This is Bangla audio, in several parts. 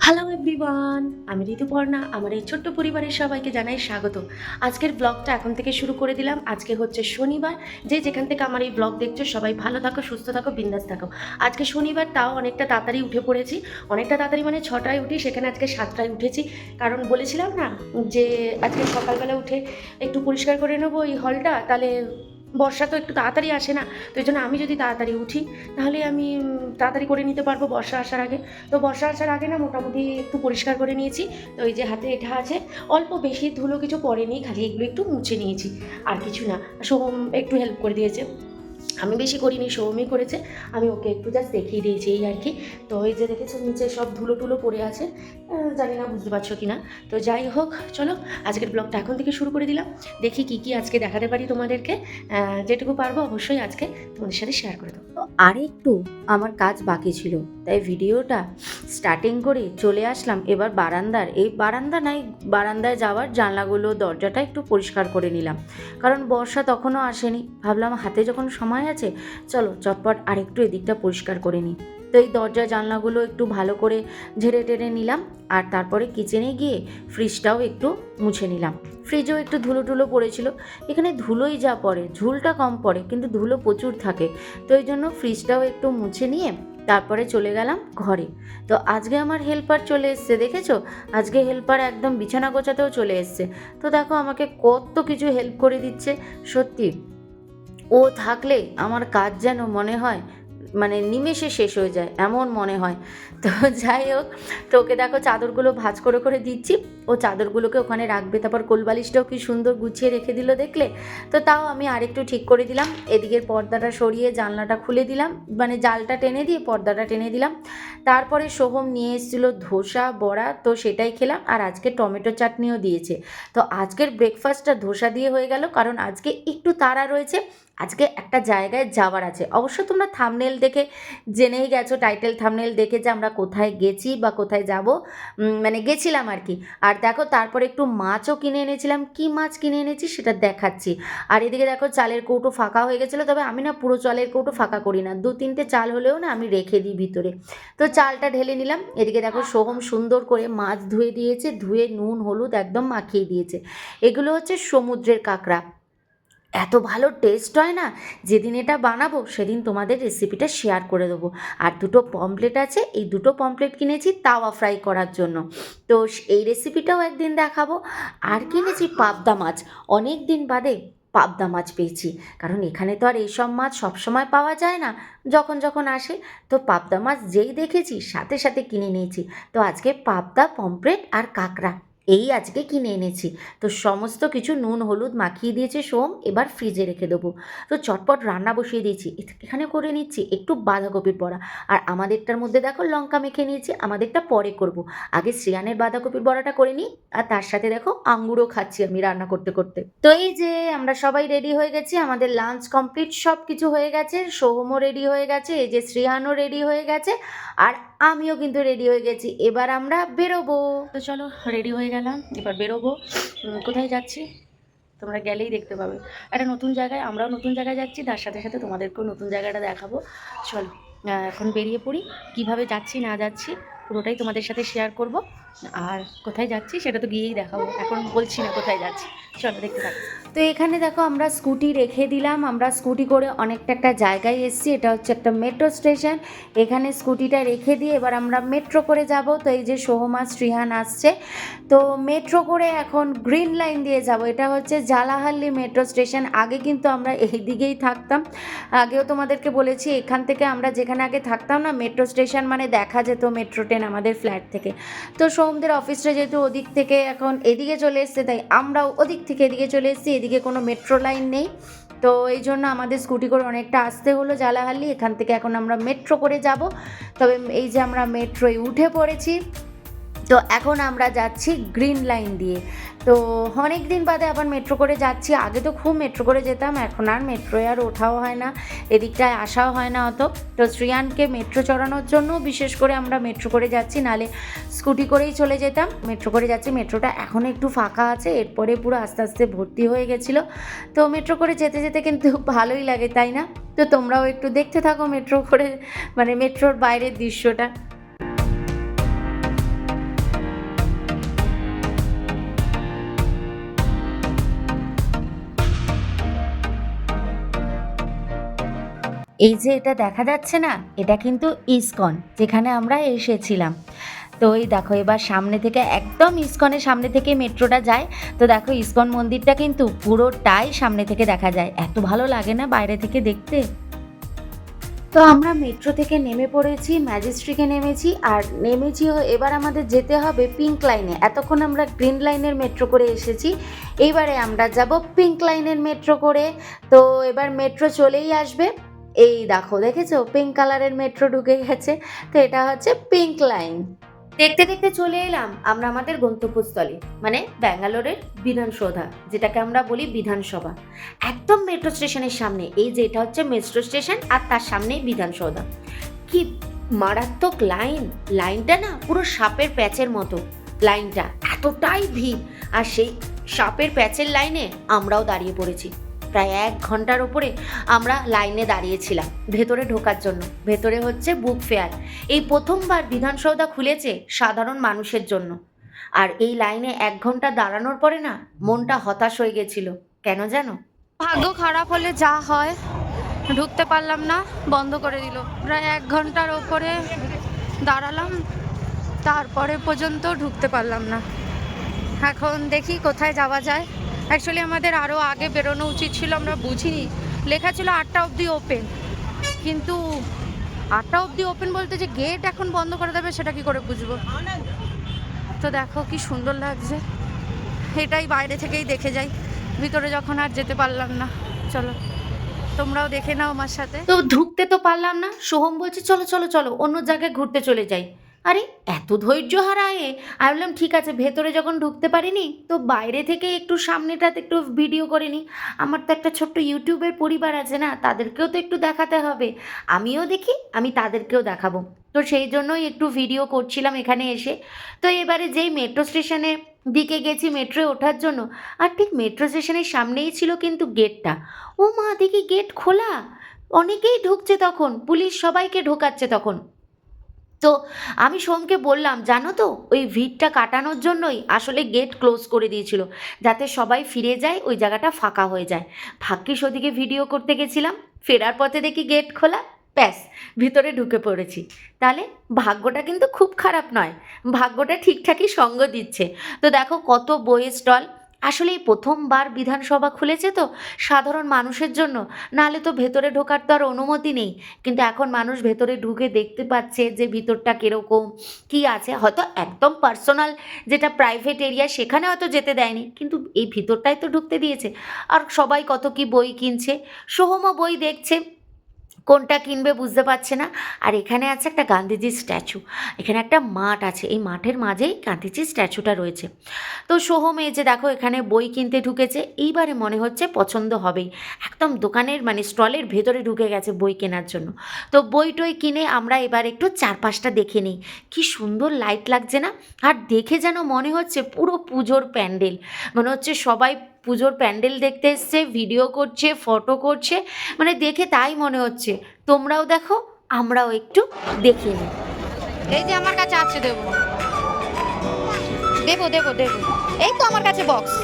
হ্যালো এভরিওয়ান, আমি ঋতুপর্ণা। আমার এই ছোট্ট পরিবারের সবাইকে জানাই স্বাগত। আজকের ব্লগটা এখন থেকে শুরু করে দিলাম। আজকে হচ্ছে শনিবার। যে যেখান থেকে আমার এই ব্লগ দেখছো সবাই ভালো থাকো, সুস্থ থাকো, বিন্দাস থাকো। আজকে শনিবার, তাও অনেকটা তাড়াতাড়ি উঠে পড়েছি। অনেকটা তাড়াতাড়ি মানে 6টায় উঠি, সেখানে আজকে 7টায় উঠেছি। কারণ বলেছিলাম না যে আজকে সকালবেলা উঠে একটু পরিষ্কার করে নেবো এই হলটা, তাহলে বর্ষা তো একটু তাড়াতাড়ি আসে না। তো এই জন্য আমি যদি তাড়াতাড়ি উঠি তাহলে আমি তাড়াতাড়ি করে নিতে পারবো বর্ষা আসার আগে। তো বর্ষা আসার আগে না মোটামুটি একটু পরিষ্কার করে নিয়েছি। তো এই যে হাতে এটা আছে, অল্প বেশি ধুলো কিছু পড়েনি, খালি এগুলো একটু মুছে নিয়েছি, আর কিছু না। সোহম একটু হেল্প করে দিয়েছে, আমি বেশি করিনি, সৌমি করেছে। আমি ওকে একটু জাস্ট দেখিয়ে দিয়েছি এই আর কি। তো এই যে দেখেছো নিচে সব ধুলো টুলো পড়ে আছে, জানি না বুঝতে পারছো কি না। তো যাই হোক, চলো আজকের ব্লগটা এখন থেকে শুরু করে দিলাম। দেখি কি কি আজকে দেখাতে পারি তোমাদেরকে। যেটুকু পারবো অবশ্যই আজকে তোমাদের সাথে শেয়ার করে দেবো। আর একটু আমার কাজ বাকি ছিল, তাই ভিডিওটা স্টার্টিং করে চলে আসলাম এবার বারান্দায় যাওয়ার জানলাগুলো দরজাটা একটু পরিষ্কার করে নিলাম, কারণ বর্ষা তখনও আসেনি। ভাবলাম হাতে যখন সময় আছে চলো চটপট আরেকটু এদিকটা পরিষ্কার করে নিই। তো এই দরজা জানলাগুলো একটু ভালো করে ঝেড়ে টেড়ে নিলাম, আর তারপরে কিচেনে গিয়ে ফ্রিজটাও একটু মুছে নিলাম। ফ্রিজেও একটু ধুলো টুলো পড়েছিল। এখানে ধুলোই যা পড়ে, ঝুলটা কম পড়ে কিন্তু ধুলো প্রচুর থাকে। তো এই জন্য ফ্রিজটাও একটু মুছে নিয়ে তারপরে চলে গেলাম ঘরে। তো আজকে আমার হেল্পার চলে এসছে, দেখেছো? আজকে হেল্পার একদম বিছানা গোছাতেও চলে এসছে। তো দেখো আমাকে কত কিছু হেল্প করে দিচ্ছে। সত্যি ও থাকলে আমার কাজ যেন মনে হয় মানে নিমেষে শেষ হয়ে যায়, এমন মনে হয়। তো যাই হোক, তো ওকে দেখো চাদরগুলো ভাঁজ করে করে দিচ্ছি। ও চাদরগুলোকে ওখানে রাখবে, তারপর কোলবালিশটাও কি সুন্দর গুছিয়ে রেখে দিল দেখলে। তো তাও আমি আরেকটু ঠিক করে দিলাম, এদিকের পর্দাটা সরিয়ে জানলাটা খুলে দিলাম, মানে জালটা টেনে দিয়ে পর্দাটা টেনে দিলাম। তারপরে সোহম নিয়ে এসেছিলো ধোসা বড়া, তো সেটাই খেলাম। আর আজকে টমেটো চাটনিও দিয়েছে। তো আজকের ব্রেকফাস্টটা ধোসা দিয়ে হয়ে গেল, কারণ আজকে একটু তাড়া রয়েছে। আজকে একটা জায়গায় যাওয়ার আছে। অবশ্য তোমরা থাম্বনেল দেখে জেনেই গেছো, টাইটেল থাম্বনেল দেখে, যে আমরা কোথায় গেছি বা কোথায় যাব, মানে গেছিলাম আর কি। আর দেখো তারপরে একটু মাছও কিনে এনেছিলাম। কি মাছ কিনে এনেছি সেটা দেখাচ্ছি। আর এদিকে দেখো চালের কৌটো ফাঁকা হয়ে গেছিলো, তবে আমি না পুরো চালের কৌটো ফাঁকা করি না, 2-3টে চাল হলেও না আমি রেখে দিই ভিতরে। তো চালটা ঢেলে নিলাম। এদিকে দেখো সোহম সুন্দর করে মাছ ধুয়ে দিয়েছে, ধুয়ে নুন হলুদ একদম মাখিয়ে দিয়েছে। এগুলো হচ্ছে সমুদ্রের কাঁকড়া। এত ভালো টেস্ট হয় না, যেদিন এটা বানাবো সেদিন তোমাদের রেসিপিটা শেয়ার করে দেবো। আর দুটো পমপ্লেট আছে, এই দুটো পমপ্লেট কিনেছি তাওয়া ফ্রাই করার জন্য। তো এই রেসিপিটাও একদিন দেখাবো। আর কিনেছি পাবদা মাছ, অনেক দিন বাদে পাবদা মাছ পেয়েছি, কারণ এখানে তো আর এইসব মাছ সবসময় পাওয়া যায় না, যখন যখন আসে। তো পাবদা মাছ যেই দেখেছি সাথে সাথে কিনে নিয়েছি। তো আজকে পাবদা, পমপ্লেট আর কাঁকড়া এই আজকে কিনে এনেছি। তো সমস্ত কিছু নুন হলুদ মাখিয়ে দিয়েছে সোম, এবার ফ্রিজে রেখে দেবো। তো চটপট রান্না বসিয়ে দিয়েছি। এখানে করে নিচ্ছি একটু বাঁধাকপির বড়া। আর আমাদেরটার মধ্যে দেখো লঙ্কা মেখে নিয়েছি, আমাদেরটা পরে করব। আগে শ্রেয়ানের বাঁধাকপির বড়াটা করে নিই, আর তার সাথে দেখো আঙ্গুরও খাচ্ছি আমি রান্না করতে করতে। তো এই যে আমরা সবাই রেডি হয়ে গেছি, আমাদের লাঞ্চ কমপ্লিট, সব কিছু হয়ে গেছে। সোহমও রেডি হয়ে গেছে, এই যে শ্রেয়ানও রেডি হয়ে গেছে, আর আমিও কিন্তু রেডি হয়ে গেছি। এবার আমরা বেরোবো। তো চলো রেডি হয়ে গেলাম, এবার বেরোবো। কোথায় যাচ্ছি তোমরা গেলেই দেখতে পাবে। একটা নতুন জায়গায়, আমরাও নতুন জায়গায় যাচ্ছি, তার সাথে সাথে তোমাদেরকেও নতুন জায়গাটা দেখাবো। চলো এখন বেরিয়ে পড়ি। কিভাবে যাচ্ছি না যাচ্ছি পুরোটাই তোমাদের সাথে শেয়ার করব। আর কোথায় যাচ্ছি সেটা তো গিয়েই দেখাবো, এখন বলছি না কোথায় যাচ্ছি। চলো দেখতে থাকো। তো এখানে দেখো আমরা স্কুটি রেখে দিলাম, আমরা স্কুটি করে অনেকটা একটা জায়গায় এসেছি। এটা হচ্ছে একটা মেট্রো স্টেশন। এখানে স্কুটিটা রেখে দিয়ে এবার আমরা মেট্রো করে যাব। তো এই যে সোহমা শ্রীহান আসছে, তো মেট্রো করে এখন গ্রিন লাইন দিয়ে যাব। এটা হচ্ছে জালাহাল্লি মেট্রো স্টেশন। আগে কিন্তু আমরা এই দিকেই থাকতাম, আগেও তোমাদেরকে বলেছি। এখান থেকে আমরা যেখানে আগে থাকতাম না, মেট্রো স্টেশন মানে দেখা যেত মেট্রো ট্রেন আমাদের ফ্ল্যাট থেকে। তো সোহমদের অফিসটা যেহেতু ওদিক থেকে এখন এদিকে চলে এসছে, তাই আমরাও ওদিক থেকে এদিকে চলে এসেছি। এদিকে কোনো মেট্রো লাইন নেই, তো এই জন্য আমাদের স্কুটি করে অনেকটা আসতে হলো জালাহাল্লি। এখান থেকে এখন আমরা মেট্রো করে যাব। তবে এই যে আমরা মেট্রোয় উঠে পড়েছি, তো এখন আমরা যাচ্ছি গ্রিন লাইন দিয়ে। তো অনেক দিন বাদে আবার মেট্রো করে যাচ্ছি। আগে তো খুব মেট্রো করে যেতাম, এখন আর মেট্রোয় আর ওঠাও হয় না, এদিকটায় আসাও হয় না অত। তো শ্রিয়ানকে মেট্রো চড়ানোর জন্য বিশেষ করে আমরা মেট্রো করে যাচ্ছি, নালে স্কুটি করেই চলে যেতাম। মেট্রো করে যাচ্ছি, মেট্রোটা এখন একটু ফাঁকা আছে, এরপরে পুরো আস্তে আস্তে ভর্তি হয়ে গেছিলো। তো মেট্রো করে যেতে যেতে কিন্তু ভালোই লাগে, তাই না? তো তোমরাও একটু দেখতে থাকো মেট্রো করে, মানে মেট্রোর বাইরের দৃশ্যটা। এই যে এটা দেখা যাচ্ছে না, এটা কিন্তু ইসকন, যেখানে আমরা এসেছিলাম। তো এই দেখো এবার সামনে থেকে একদম ইসকনের সামনে থেকে মেট্রোটা যায়। তো দেখো ইসকন মন্দিরটা কিন্তু পুরোটাই সামনে থেকে দেখা যায়, এত ভালো লাগে না বাইরে থেকে দেখতে। তো আমরা মেট্রো থেকে নেমে পড়েছি, ম্যাজেস্ট্রিকে নেমেছি, আর নেমেছি এবার আমাদের যেতে হবে পিঙ্ক লাইনে। এতক্ষণ আমরা গ্রিন লাইনের মেট্রো করে এসেছি, এইবারে আমরা যাব পিঙ্ক লাইনের মেট্রো করে। তো এবার মেট্রো চলেই আসবে। এই দেখো, দেখেছো পিঙ্ক কালারের মেট্রো ঢুকে গেছে। তো এটা হচ্ছে পিঙ্ক লাইন। দেখতে দেখতে চলে এলাম আমরা আমাদের গন্তব্যস্থলে, মানে ব্যাঙ্গালোরের বিধানসৌধা, যেটাকে আমরা বলি বিধানসভা। একদম মেট্রো স্টেশনের সামনে। এই যে এটা হচ্ছে মেট্রো স্টেশন, আর তার সামনেই বিধানসৌধা। কি মারাত্মক লাইন! লাইনটা না পুরো সাপের প্যাচের মতো। লাইনটা এতটাই ভিড়, আর সেই সাপের প্যাচের লাইনে আমরাও দাঁড়িয়ে পড়েছি। প্রায় 1 ঘন্টার ওপরে আমরা লাইনে দাঁড়িয়েছিলাম ভেতরে ঢোকার জন্য। ভেতরে হচ্ছে বুক ফেয়ার। এই প্রথমবার বিধানসৌধা খুলেছে সাধারণ মানুষের জন্য। আর এই লাইনে 1 ঘন্টা দাঁড়ানোর পরে না মনটা হতাশ হয়ে গেছিল। কেন জানো? ভাগ্য খারাপ হলে যা হয়, ঢুকতে পারলাম না, বন্ধ করে দিল। প্রায় 1 ঘন্টার ওপরে দাঁড়ালাম, তারপরে পর্যন্ত ঢুকতে পারলাম না। এখন দেখি কোথায় যাওয়া যায়। অ্যাকচুয়ালি আমাদের আরও আগে বেরোনো উচিত ছিল, আমরা বুঝিনি। লেখা ছিল 8টা অবধি ওপেন, কিন্তু 8টা অবধি ওপেন বলতে যে গেট এখন বন্ধ করে দেবে সেটা কি করে বুঝবো। তো দেখো কি সুন্দর লাগছে, এটাই বাইরে থেকেই দেখে যাই, ভিতরে যখন আর যেতে পারলাম না। চলো তোমরাও দেখে নাও আমার সাথে। তো ঢুকতে তো পারলাম না। সোহম বলছে চলো চলো চলো অন্য জায়গায় ঘুরতে চলে যাই। আরে এত ধৈর্য হারায়! আমি বললাম ঠিক আছে, ভেতরে যখন ঢুকতে পারিনি তো বাইরে থেকে একটু সামনেটাতে একটু ভিডিও করে নিই। আমার তো একটা ছোট্ট ইউটিউবের পরিবার আছে না, তাদেরকেও তো একটু দেখাতে হবে। আমিও দেখি, আমি তাদেরকেও দেখাবো। তো সেই জন্যই একটু ভিডিও করছিলাম এখানে এসে। তো এবারে যেই মেট্রো স্টেশনের দিকে গেছি মেট্রোয় ওঠার জন্য, আর ঠিক মেট্রো স্টেশনের সামনেই ছিল কিন্তু গেটটা। ও মা, দেখি গেট খোলা, অনেকেই ঢুকছে তখন, পুলিশ সবাইকে ঢোকাচ্ছে তখন। তো আমি সোমকে বললাম জানো তো, ওই ভিড়টা কাটানোর জন্যই আসলে গেট ক্লোজ করে দিয়েছিল, যাতে সবাই ফিরে যায়, ওই জায়গাটা ফাঁকা হয়ে যায়। ভাগ্যিস ওদিকে ভিডিও করতে গেছিলাম, ফেরার পথে দেখি গেট খোলা, ব্যাস ভিতরে ঢুকে পড়েছি। তাহলে ভাগ্যটা কিন্তু খুব খারাপ নয়, ভাগ্যটা ঠিকঠাকই সঙ্গ দিচ্ছে। তো দেখো কত বইয়ের স্টল। আসলে এই প্রথমবার বিধানসভা খুলেছে তো সাধারণ মানুষের জন্য, নাহলে তো ভেতরে ঢোকার তো আর অনুমতি নেই। কিন্তু এখন মানুষ ভেতরে ঢুকে দেখতে পাচ্ছে যে ভিতরটা কীরকম কী আছে। হয়তো একদম পার্সোনাল যেটা প্রাইভেট এরিয়া সেখানে হয়তো যেতে দেয়নি, কিন্তু এই ভিতরটাই তো ঢুকতে দিয়েছে। আর সবাই কত কি বই কিনছে, সোহমও বই দেখছে, কোনটা কিনবে বুঝতে পারছে না। আর এখানে আছে একটা গান্ধীজির স্ট্যাচু, এখানে একটা মাঠ আছে, এই মাঠের মাঝেই গান্ধীজির স্ট্যাচুটা রয়েছে। তো সোহম এই যে দেখো এখানে বই কিনতে ঢুকেছে, এইবারে মনে হচ্ছে পছন্দ হবেই। একদম দোকানের মানে স্টলের ভেতরে ঢুকে গেছে বই কেনার জন্য। তো বই টই কিনে আমরা এবার একটু চারপাশটা দেখে নিই। কি সুন্দর লাইট লাগছে না! আর দেখে যেন মনে হচ্ছে পুরো পুজোর প্যান্ডেল, মনে হচ্ছে সবাই পুজোর প্যান্ডেল দেখতে এসছে, ভিডিও করছে, ফটো করছে, মানে দেখে তাই মনে হচ্ছে। তোমরাও দেখো, আমরাও একটু দেখে নিই। এই যে আমার কাছে আছে, দেবো দেবো দেবো দেবো, এই তো আমার কাছে বক্স।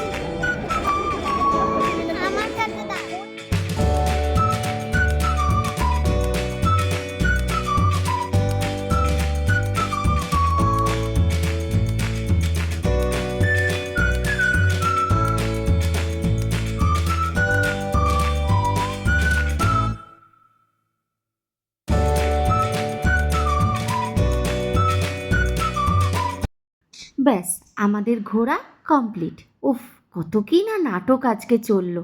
ব্যাস আমাদের ঘোরা কমপ্লিট। উফ, কত কি না নাটক আজকে চললো।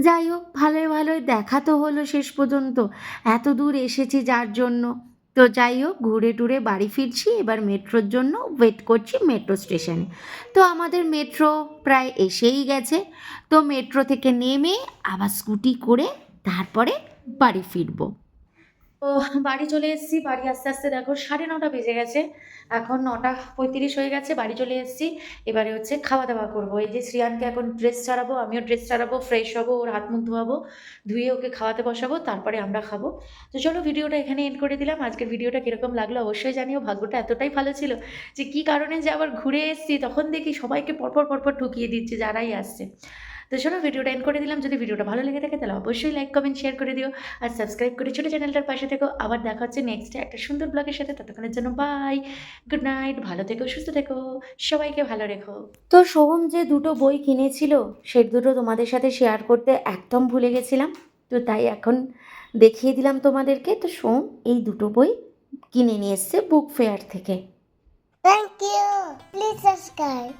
যাই হোক, ভালোই ভালোই দেখা তো হলো শেষ পর্যন্ত, এত দূর এসেছি যার জন্য। তো যাই হোক, ঘুরে টুরে বাড়ি ফিরছি, এবার মেট্রোর জন্য ওয়েট করছি মেট্রো স্টেশনে। তো আমাদের মেট্রো প্রায় এসেই গেছে। তো মেট্রো থেকে নেমে আবার স্কুটি করে তারপরে বাড়ি ফিরবো। তো বাড়ি চলে এসেছি। বাড়ি আস্তে আস্তে দেখো 9:30 বেজে গেছে, এখন 9:35 হয়ে গেছে, বাড়ি চলে এসেছি। এবারে হচ্ছে খাওয়া দাওয়া করবো। এই যে শ্রিয়ানকে এখন ড্রেস ছাড়াবো, আমিও ড্রেস ছাড়াবো, ফ্রেশ হবো, ওর হাত মুখ ধোয়াবো, ধুয়ে ওকে খাওয়াতে বসাবো, তারপরে আমরা খাবো। তো চলো ভিডিওটা এখানে এন্ড করে দিলাম। আজকের ভিডিওটা কীরকম লাগলো অবশ্যই জানিও। ভাগ্যটা এতটাই ভালো ছিল যে কী কারণে যে আবার ঘুরে এসেছি, তখন দেখি সবাইকে পরপর পরপর ঠুকিয়ে দিচ্ছে যারাই আসছে। তো শোনো, ভিডিওটা এন্ড করে দিলাম। যদি ভিডিওটা ভালো লেগে থাকে তাহলে অবশ্যই লাইক কমেন্ট শেয়ার করে দিও, আর সাবস্ক্রাইব করে ছোটো চ্যানেলটার পাশে থেকো। আবার দেখা হচ্ছে নেক্সটে একটা সুন্দর ব্লগের সাথে। ততক্ষণের জন্য বাই, গুড নাইট, ভালো থেকো, সুস্থ থেকো, সবাইকে ভালো রেখো। তো সোহম যে দুটো বই কিনেছিল সে দুটো তোমাদের সাথে শেয়ার করতে একদম ভুলে গেছিলাম, তো তাই এখন দেখিয়ে দিলাম তোমাদেরকে। তো সোহম এই দুটো বই কিনে নিয়ে এসছে বুক ফেয়ার থেকে। Thank you. Please subscribe.